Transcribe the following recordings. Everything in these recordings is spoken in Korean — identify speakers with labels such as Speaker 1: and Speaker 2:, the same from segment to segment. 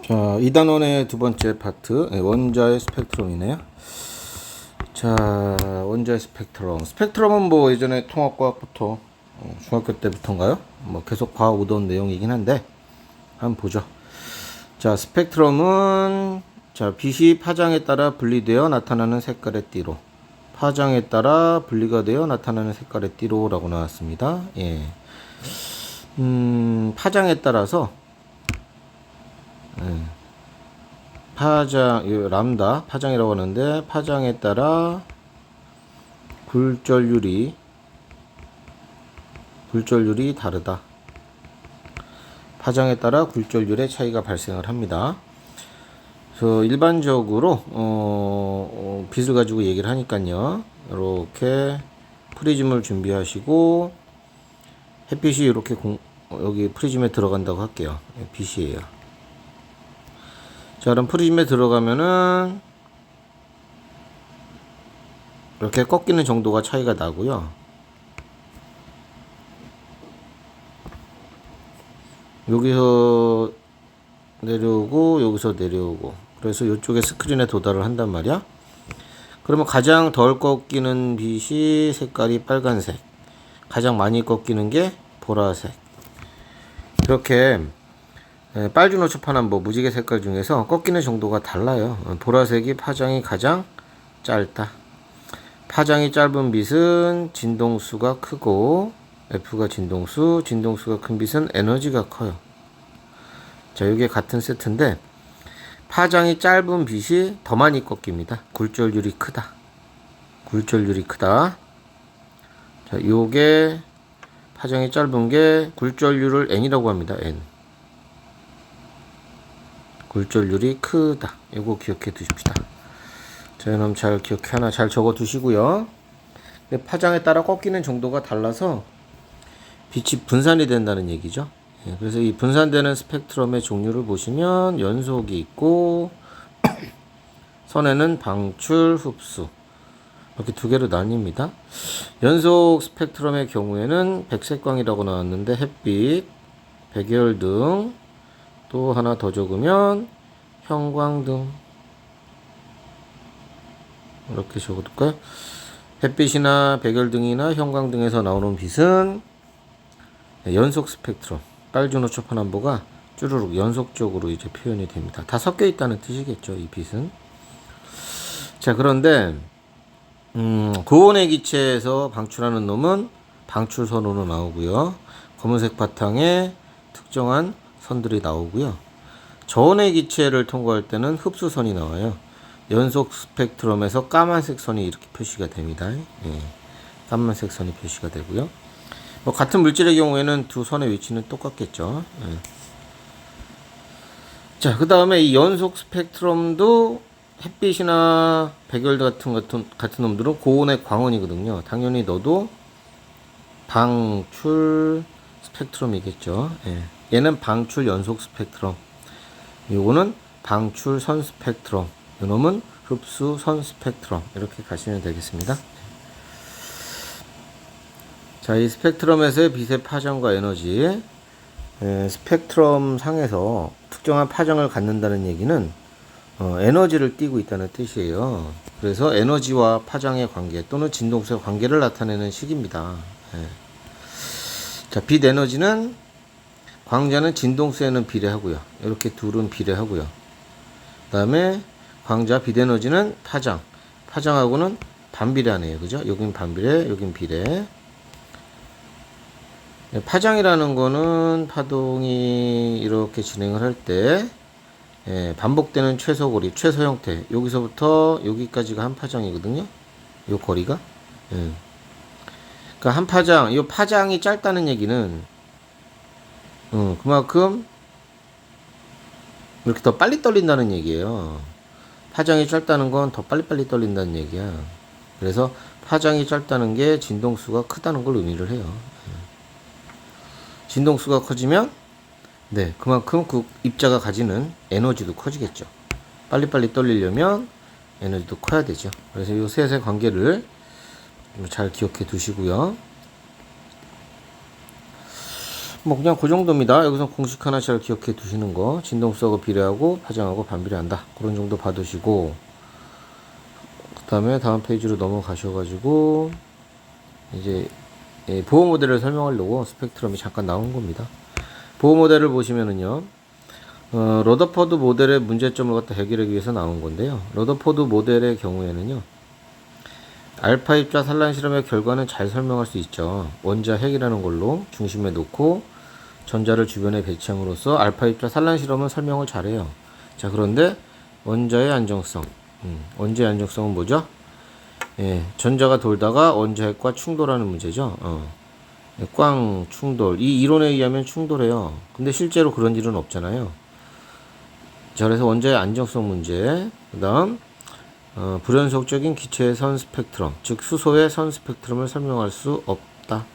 Speaker 1: 자, 2단원의 두 번째 파트, 원자의 스펙트럼이네요. 자, 원자의 스펙트럼. 스펙트럼은 뭐 예전에 통합과학부터, 중학교 때부터인가요? 뭐 계속 봐오던 내용이긴 한데, 한번 보죠. 자, 스펙트럼은, 자, 빛이 파장에 따라 분리되어 나타나는 색깔의 띠로, 파장에 따라 분리가 되어 나타나는 색깔의 띠로라고 나왔습니다. 예. 파장에 따라서, 파장, 람다, 파장이라고 하는데, 파장에 따라 굴절율이 다르다. 파장에 따라 굴절율의 차이가 발생을 합니다. 그래서 일반적으로, 빛을 가지고 얘기를 하니까요. 이렇게 프리즘을 준비하시고, 햇빛이 이렇게 여기 프리즘에 들어간다고 할게요. 빛이에요. 자, 그럼 프리즘에 들어가면은 이렇게 꺾이는 정도가 차이가 나고요. 여기서 내려오고 여기서 내려오고, 그래서 이쪽에 스크린에 도달을 한단 말이야. 그러면 가장 덜 꺾이는 빛이 색깔이 빨간색, 가장 많이 꺾이는 게 보라색. 이렇게 빨주노초파는 뭐 무지개 색깔 중에서 꺾이는 정도가 달라요. 보라색이 파장이 가장 짧다. 파장이 짧은 빛은 진동수가 크고, F가 진동수가 큰 빛은 에너지가 커요. 자, 이게 같은 세트인데, 파장이 짧은 빛이 더 많이 꺾입니다. 굴절율이 크다. 자, 요게 파장이 짧은 게 굴절율을 N이라고 합니다. N. 굴절율이 크다. 이거 기억해 두십시다. 자, 그럼 잘 하나 잘 적어 두시고요. 파장에 따라 꺾이는 정도가 달라서 빛이 분산이 된다는 얘기죠. 그래서 이 분산되는 스펙트럼의 종류를 보시면 연속이 있고, 선에는 방출, 흡수, 이렇게 두 개로 나뉩니다. 연속 스펙트럼의 경우에는 백색광이라고 나왔는데, 햇빛, 백열등, 또 하나 더 적으면 형광등, 이렇게 적어둘까요? 햇빛이나 백열등이나 형광등에서 나오는 빛은 연속 스펙트럼, 빨주노초파남보가 쭈루룩 연속적으로 이제 표현이 됩니다. 다 섞여 있다는 뜻이겠죠, 이 빛은. 자, 그런데 고온의 기체에서 방출하는 놈은 방출선으로 나오고요. 검은색 바탕에 특정한 선들이 나오고요. 저온의 기체를 통과할 때는 흡수선이 나와요. 연속 스펙트럼에서 까만색 선이 이렇게 표시가 됩니다. 예, 까만색 선이 표시가 되고요. 뭐 같은 물질의 경우에는 두 선의 위치는 똑같겠죠. 예. 자, 그 다음에 이 연속 스펙트럼도 햇빛이나 백열등 같은 놈들은 고온의 광원이거든요. 당연히 너도 방출 스펙트럼이겠죠. 예. 얘는 방출 연속 스펙트럼, 요거는 방출 선 스펙트럼, 요놈은 흡수 선 스펙트럼, 이렇게 가시면 되겠습니다. 자, 이 스펙트럼에서의 빛의 파장과 에너지, 스펙트럼 상에서 특정한 파장을 갖는다는 얘기는 에너지를 띠고 있다는 뜻이에요. 그래서 에너지와 파장의 관계 또는 진동수의 관계를 나타내는 식입니다. 예. 자, 빛 에너지는 광자는 진동수에는 비례하고요. 이렇게 둘은 비례하고요. 그 다음에 광자 빛 에너지는 파장하고는 반비례하네요. 그죠? 여긴 반비례, 여긴 비례. 파장이라는 거는 파동이 이렇게 진행을 할 때 반복되는 최소 형태, 여기서부터 여기까지가 한 파장이거든요. 요 거리가. 그러니까 한 파장, 이 파장이 짧다는 얘기는 그만큼 이렇게 더 빨리 떨린다는 얘기예요. 파장이 짧다는 건 더 빨리빨리 떨린다는 얘기야. 그래서 파장이 짧다는 게 진동수가 크다는 걸 의미를 해요. 진동수가 커지면 그만큼 그 입자가 가지는 에너지도 커지겠죠. 빨리빨리 떨리려면 에너지도 커야 되죠. 그래서 이 셋의 관계를 잘 기억해 두시고요. 뭐 그냥 그 정도입니다. 여기서 공식 하나 잘 기억해 두시는 거. 진동수하고 비례하고 파장하고 반비례한다. 그런 정도 봐두시고, 그 다음에 다음 페이지로 넘어가셔가지고 이제 보호 모델을 설명하려고 스펙트럼이 잠깐 나온 겁니다. 보호 모델을 보시면은요, 러더퍼드 모델의 문제점을 갖다 해결하기 위해서 나온 건데요. 러더퍼드 모델의 경우에는요, 알파 입자 산란 실험의 결과는 잘 설명할 수 있죠. 원자 핵이라는 걸로 중심에 놓고 전자를 주변에 배치함으로써 알파 입자 산란 실험은 설명을 잘해요. 자, 그런데 원자의 안정성. 원자의 안정성은 뭐죠? 전자가 돌다가 원자 핵과 충돌하는 문제죠. 꽝 충돌. 이 이론에 의하면 충돌해요. 근데 실제로 그런 일은 없잖아요. 자, 그래서 원자의 안정성 문제. 그 다음, 불연속적인 기체의 선 스펙트럼, 즉 수소의 선 스펙트럼을 설명할 수 없다.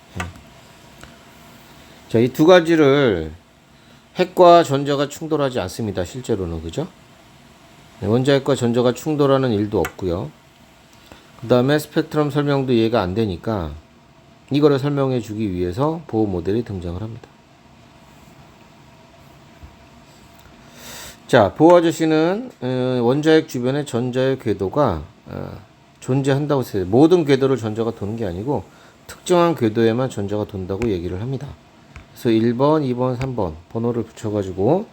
Speaker 1: 자, 이 두 가지를 핵과 전자가 충돌하지 않습니다. 실제로는. 그죠? 원자 핵과 전자가 충돌하는 일도 없고요. 그 다음에 스펙트럼 설명도 이해가 안 되니까 이거를 설명해 주기 위해서 보호 모델이 등장을 합니다. 자, 보호 아저씨는 원자핵 주변에 전자의 궤도가 존재한다고 해요. 모든 궤도를 전자가 도는 게 아니고 특정한 궤도에만 전자가 돈다고 얘기를 합니다. 그래서 1번, 2번, 3번 번호를 붙여가지고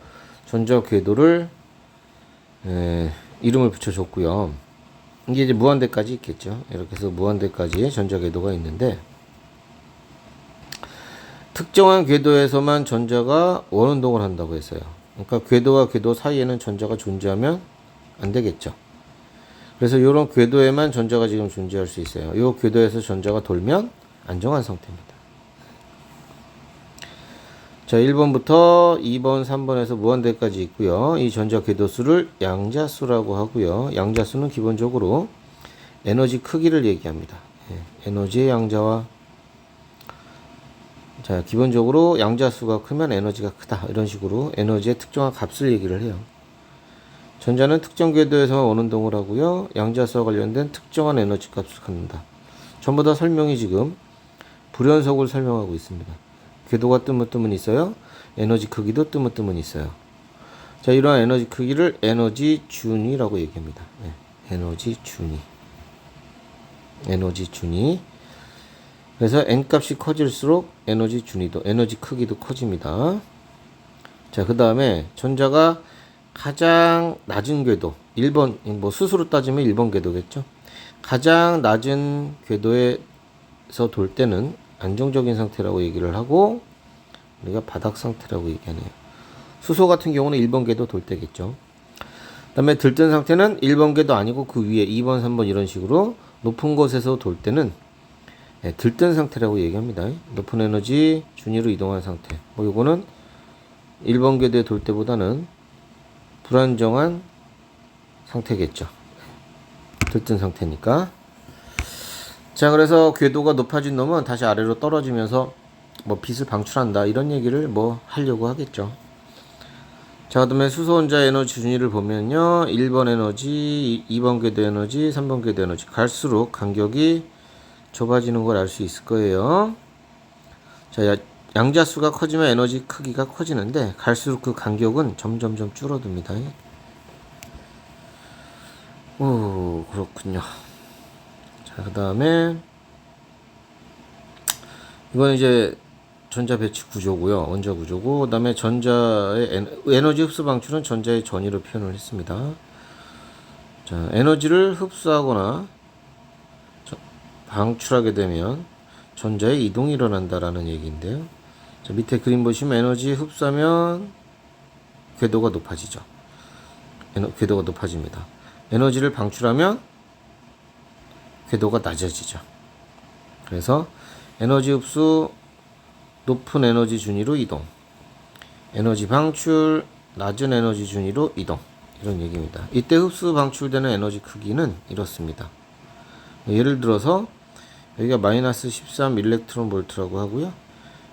Speaker 1: 전자 궤도를 이름을 붙여줬고요. 이게 이제 무한대까지 있겠죠. 이렇게 해서 무한대까지 전자 궤도가 있는데, 특정한 궤도에서만 전자가 원운동을 한다고 했어요. 그러니까 궤도와 궤도 사이에는 전자가 존재하면 안 되겠죠. 그래서 이런 궤도에만 전자가 지금 존재할 수 있어요. 이 궤도에서 전자가 돌면 안정한 상태입니다. 자, 1번부터 2번, 3번에서 무한대까지 있고요. 이 전자 궤도수를 양자수라고 하고요. 양자수는 기본적으로 에너지 크기를 얘기합니다. 에너지의 양자와, 자, 기본적으로 양자수가 크면 에너지가 크다. 이런 식으로 에너지의 특정한 값을 얘기를 해요. 전자는 특정 궤도에서만 원운동을 하고요. 양자수와 관련된 특정한 에너지 값을 갖는다. 전부 다 설명이 지금 불연속을 설명하고 있습니다. 궤도가 뜨문뜨문 있어요. 에너지 크기도 뜨문뜨문 있어요. 자, 이러한 에너지 크기를 에너지 준위라고 얘기합니다. 에너지 준위. 에너지 준위. 그래서 n값이 커질수록 에너지 준위도, 에너지 크기도 커집니다. 자, 그 다음에 전자가 가장 낮은 궤도, 1번, 뭐 수수로 따지면 1번 궤도겠죠. 가장 낮은 궤도에서 돌 때는 안정적인 상태라고 얘기를 하고, 우리가 바닥 상태라고 얘기하네요. 수소 같은 경우는 1번 궤도 돌 때겠죠. 그 다음에 들뜬 상태는 1번 궤도 아니고 그 위에 2번, 3번 이런 식으로 높은 곳에서 돌 때는 들뜬 상태라고 얘기합니다. 높은 에너지 준위로 이동한 상태. 뭐 요거는 1번 궤도에 돌 때보다는 불안정한 상태겠죠. 들뜬 상태니까. 자, 그래서 궤도가 높아진 놈은 다시 아래로 떨어지면서 뭐 빛을 방출한다 이런 얘기를 뭐 하려고 하겠죠. 자, 그 다음에 수소 원자 에너지 준위를 보면요, 1번 에너지, 2번 궤도 에너지, 3번 궤도 에너지 갈수록 간격이 좁아지는 걸 알 수 있을 거예요. 자, 양자수가 커지면 에너지 크기가 커지는데 갈수록 그 간격은 점점점 줄어듭니다. 오, 그렇군요. 자, 그 다음에 이건 이제 전자 배치 구조고요. 원자 구조고, 그 다음에 전자의 에너지 흡수 방출은 전자의 전위로 표현을 했습니다. 자, 에너지를 흡수하거나 방출하게 되면 전자의 이동이 일어난다라는 얘기인데요. 자, 밑에 그림 보시면 에너지 흡수하면 궤도가 높아지죠. 궤도가 높아집니다. 에너지를 방출하면 궤도가 낮아지죠. 그래서 에너지 흡수 높은 에너지 준위로 이동, 에너지 방출 낮은 에너지 준위로 이동, 이런 얘기입니다. 이때 흡수 방출되는 에너지 크기는 이렇습니다. 예를 들어서 여기가 마이너스 13 일렉트론 볼트라고 하고요.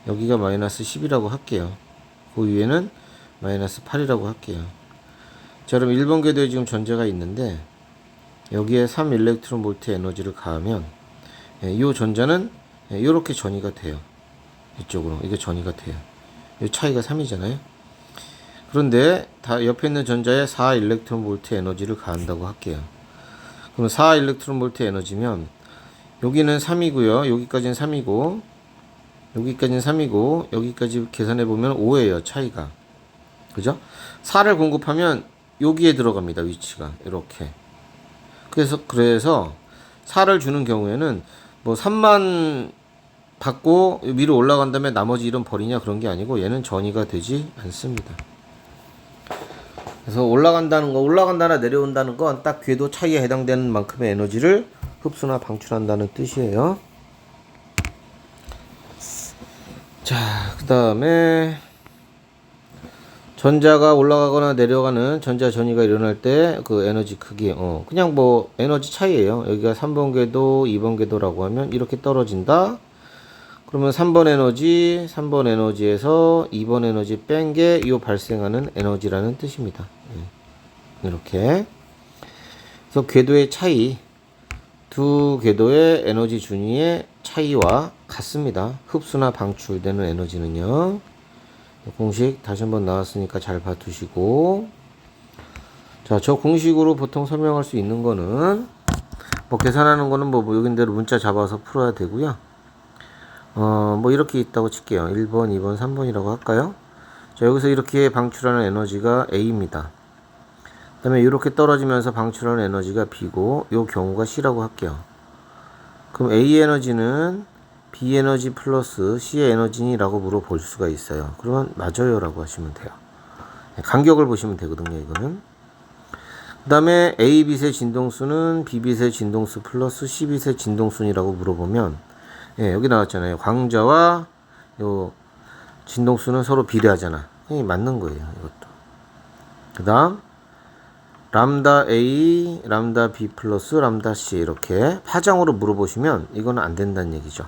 Speaker 1: 여기가 마이너스 10이라고 할게요. 그 위에는 마이너스 8이라고 할게요. 자, 그럼 1번 궤도에 지금 전자가 있는데 여기에 3 일렉트론 볼트 에너지를 가하면 이 전자는 이렇게 전이가 돼요. 이쪽으로 이게 전이가 돼요. 이 차이가 3이잖아요. 그런데 다 옆에 있는 전자에 4 일렉트론 볼트 에너지를 가한다고 할게요. 그럼 4 일렉트론 볼트 에너지면 여기는 3이고요. 여기까지는 3이고 여기까지는 3이고 여기까지 계산해 보면 5예요. 차이가. 그죠? 4를 공급하면 여기에 들어갑니다. 위치가. 이렇게. 그래서 4를 주는 경우에는 뭐 3만 받고 위로 올라간 다음에 나머지 1은 버리냐 그런 게 아니고 얘는 전이가 되지 않습니다. 그래서 올라간다나 내려온다는 건 딱 궤도 차이에 해당되는 만큼의 에너지를 흡수나 방출한다는 뜻이에요. 자, 그 다음에 전자가 올라가거나 내려가는 전자 전이가 일어날 때 그 에너지 크기, 그냥 뭐 에너지 차이예요. 여기가 3번 궤도, 2번 궤도라고 하면 이렇게 떨어진다. 그러면 3번 에너지에서 2번 에너지 뺀 게 이 발생하는 에너지라는 뜻입니다. 이렇게. 그래서 궤도의 차이, 두 궤도의 에너지 준위의 차이와 같습니다. 흡수나 방출되는 에너지는요. 공식 다시 한번 나왔으니까 잘 봐두시고. 자, 저 공식으로 보통 설명할 수 있는 거는 뭐 계산하는 거는 뭐 여긴대로 문자 잡아서 풀어야 되고요. 뭐 이렇게 있다고 칠게요. 1번, 2번, 3번이라고 할까요? 자, 여기서 이렇게 방출하는 에너지가 A입니다. 그 다음에 이렇게 떨어지면서 방출하는 에너지가 B고 요 경우가 C라고 할게요. 그럼 A 에너지는 B 에너지 플러스 C의 에너지라고 물어볼 수가 있어요. 그러면 맞아요 라고 하시면 돼요. 간격을 보시면 되거든요. 이거는. 그 다음에 A 빛의 진동수는 B 빛의 진동수 플러스 C 빛의 진동수이라고 물어보면 여기 나왔잖아요. 광자와 요 진동수는 서로 비례하잖아. 맞는 거예요. 이것도. 그 다음 람다 A, 람다 B 플러스 람다 C 이렇게 파장으로 물어보시면 이거는 안 된다는 얘기죠.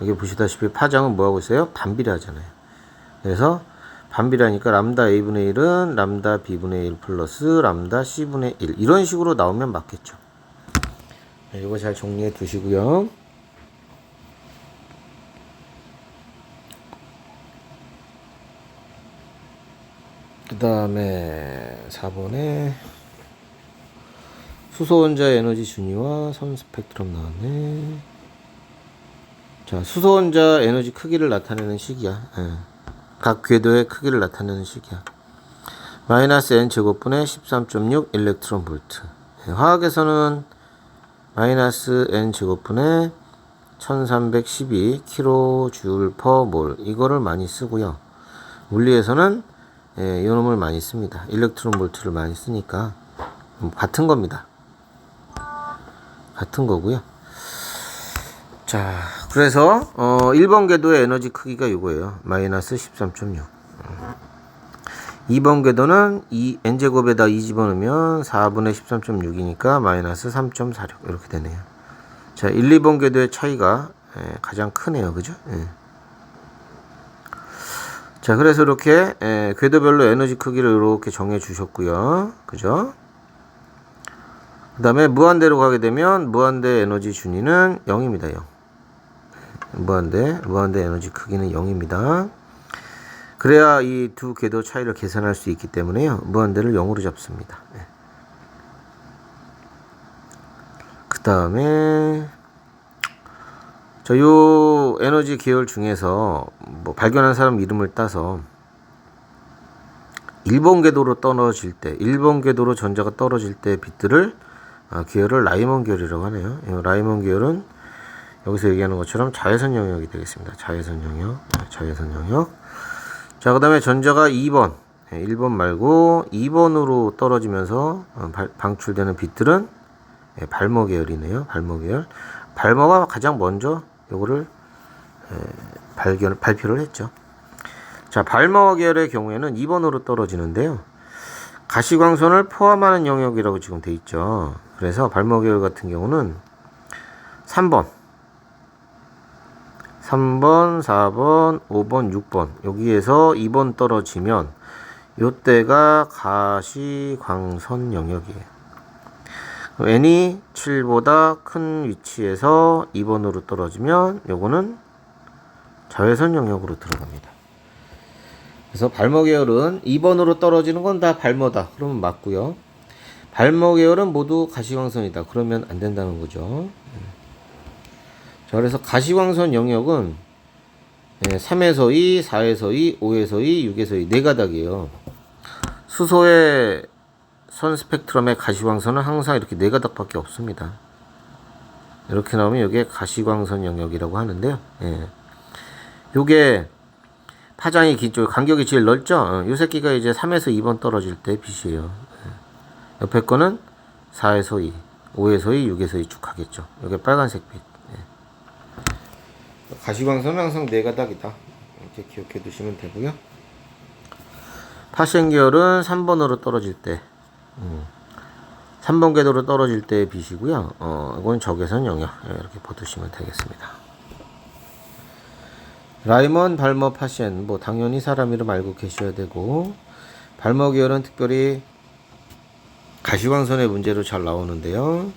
Speaker 1: 여기 보시다시피 파장은 뭐하고 있어요? 반비례하잖아요. 그래서 반비례하니까 람다 A분의 1은 람다 B분의 1 플러스 람다 C분의 1 이런 식으로 나오면 맞겠죠. 이거 잘 정리해 두시고요. 그 다음에 4번에 수소원자 에너지 준위와 선 스펙트럼 나왔네. 자, 수소원자 에너지 크기를 나타내는 식이야. 각 궤도의 크기를 나타내는 식이야. 마이너스 n 제곱분의 13.6 일렉트론 볼트. 화학에서는 마이너스 n 제곱분의 1312 kJ per mol 이거를 많이 쓰고요. 물리에서는 이놈을 많이 씁니다. 일렉트론 볼트를 많이 쓰니까 같은 겁니다. 같은 거고요. 자, 그래서 1번 궤도의 에너지 크기가 이거예요. 마이너스 13.6. 2번 궤도는 n제곱에다 2 집어넣으면 4분의 13.6이니까 마이너스 3.46 이렇게 되네요. 자, 1, 2번 궤도의 차이가 가장 크네요. 그죠? 자, 그래서 이렇게 궤도별로 에너지 크기를 이렇게 정해 주셨고요. 그죠? 그 다음에 무한대로 가게 되면 무한대 에너지 준위는 0입니다. 0. 무한대 에너지 크기는 0입니다. 그래야 이 두 궤도 차이를 계산할 수 있기 때문에요. 무한대를 0으로 잡습니다. 그 다음에 요 에너지 계열 중에서 뭐 발견한 사람 이름을 따서 1번 궤도로 떨어질 때, 1번 궤도로 전자가 떨어질 때 빛들을 계열을 라이먼 계열이라고 하네요. 이 라이먼 계열은 여기서 얘기하는 것처럼 자외선 영역이 되겠습니다. 자외선 영역. 자, 그 다음에 전자가 2번, 1번 말고 2번으로 떨어지면서 방출되는 빛들은 발머 계열이네요. 발머 계열. 발머가 가장 먼저 요거를 발표를 했죠. 자, 발머 계열의 경우에는 2번으로 떨어지는데요. 가시광선을 포함하는 영역이라고 지금 돼 있죠. 그래서 발머 계열 같은 경우는 3번, 4번, 5번, 6번 여기에서 2번 떨어지면 요때가 가시광선 영역이에요. n이 7보다 큰 위치에서 2번으로 떨어지면 요거는 자외선 영역으로 들어갑니다. 그래서 발모 계열은 2번으로 떨어지는 건 다 발모다. 그러면 맞고요. 발모 계열은 모두 가시광선이다. 그러면 안 된다는 거죠. 자, 그래서 가시광선 영역은 3에서 2, 4에서 2, 5에서 2, 6에서 2, 네 가닥이에요. 수소의 선 스펙트럼의 가시광선은 항상 이렇게 네 가닥밖에 없습니다. 이렇게 나오면 이게 가시광선 영역이라고 하는데요. 요게 파장이 긴 쪽, 간격이 제일 넓죠? 요 새끼가 이제 3에서 2번 떨어질 때 빛이에요. 옆에 거는 4에서 2, 5에서 2, 6에서 2 쭉 가겠죠. 이게 빨간색 빛. 가시광선은 항상 네 가닥이다. 이렇게 기억해 두시면 되고요. 파생 계열은 3번으로 떨어질 때, 3번 궤도로 떨어질 때의 빛이고요. 이건 적외선 영역. 이렇게 보시면 되겠습니다. 라이먼, 발머, 파시엔, 뭐 당연히 사람 이름 알고 계셔야 되고, 발머 계열은 특별히 가시광선의 문제로 잘 나오는데요.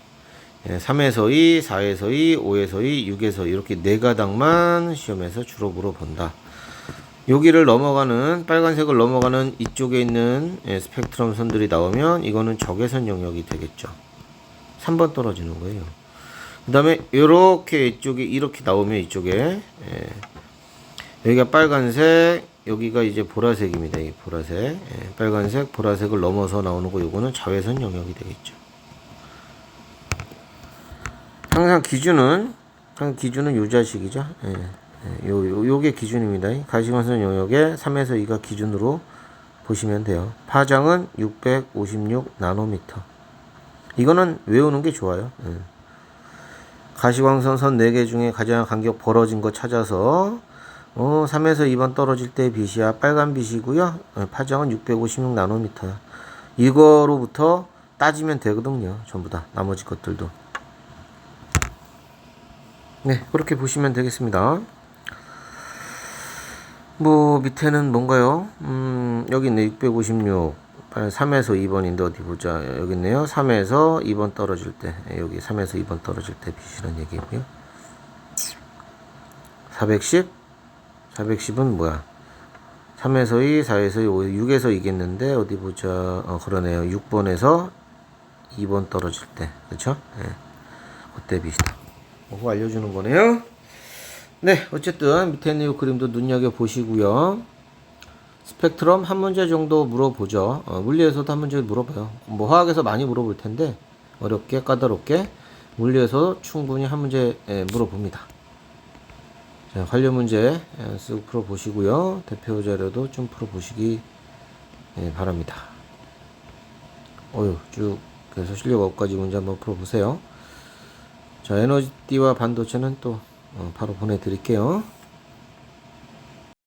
Speaker 1: 3에서 2, 4에서 2, 5에서 2, 6에서 2 이렇게 네 가닥만 시험에서 주로 물어본다. 여기를 넘어가는 빨간색을 넘어가는 이쪽에 있는 스펙트럼 선들이 나오면 이거는 적외선 영역이 되겠죠. 3번 떨어지는 거예요. 그 다음에 이렇게 이쪽에 이렇게 나오면 이쪽에 여기가 빨간색, 여기가 이제 보라색입니다. 이 보라색, 빨간색, 보라색을 넘어서 나오는 거 요거는 자외선 영역이 되겠죠. 항상 기준은 요 자식이죠. 요게 기준입니다. 가시광선 영역에 3에서 2가 기준으로 보시면 돼요. 파장은 656 나노미터. 이거는 외우는 게 좋아요. 가시광선 선 4개 중에 가장 간격 벌어진 거 찾아서 3에서 2번 떨어질 때 빛이야 빨간 빛이고요. 파장은 656 나노미터. 이거로부터 따지면 되거든요. 전부 다 나머지 것들도. 네, 그렇게 보시면 되겠습니다. 뭐 밑에는 뭔가요? 여기 있네. 656 3에서 2번인데 어디 보자. 여기 있네요. 3에서 2번 떨어질 때, 여기 3에서 2번 떨어질 때 빛이란 얘기고요. 410은 뭐야? 3에서 2, 4에서 2, 5, 6에서 2겠는데 어디 보자. 그러네요. 6번에서 2번 떨어질 때, 그렇죠? 그때 빛이다. 그거 알려주는 거네요. 네, 어쨌든 밑에 있는 이 그림도 눈여겨보시고요. 스펙트럼 한 문제 정도 물어보죠. 물리에서도 한 문제 물어봐요. 뭐 화학에서 많이 물어볼 텐데 어렵게 까다롭게 물리에서 충분히 한 문제 물어봅니다. 자, 관련 문제 쓱 풀어보시고요. 대표 자료도 좀 풀어보시기 바랍니다. 쭉 그래서 실력 9가지 문제 한번 풀어보세요. 자, 에너지띠와 반도체는 또 바로 보내드릴게요.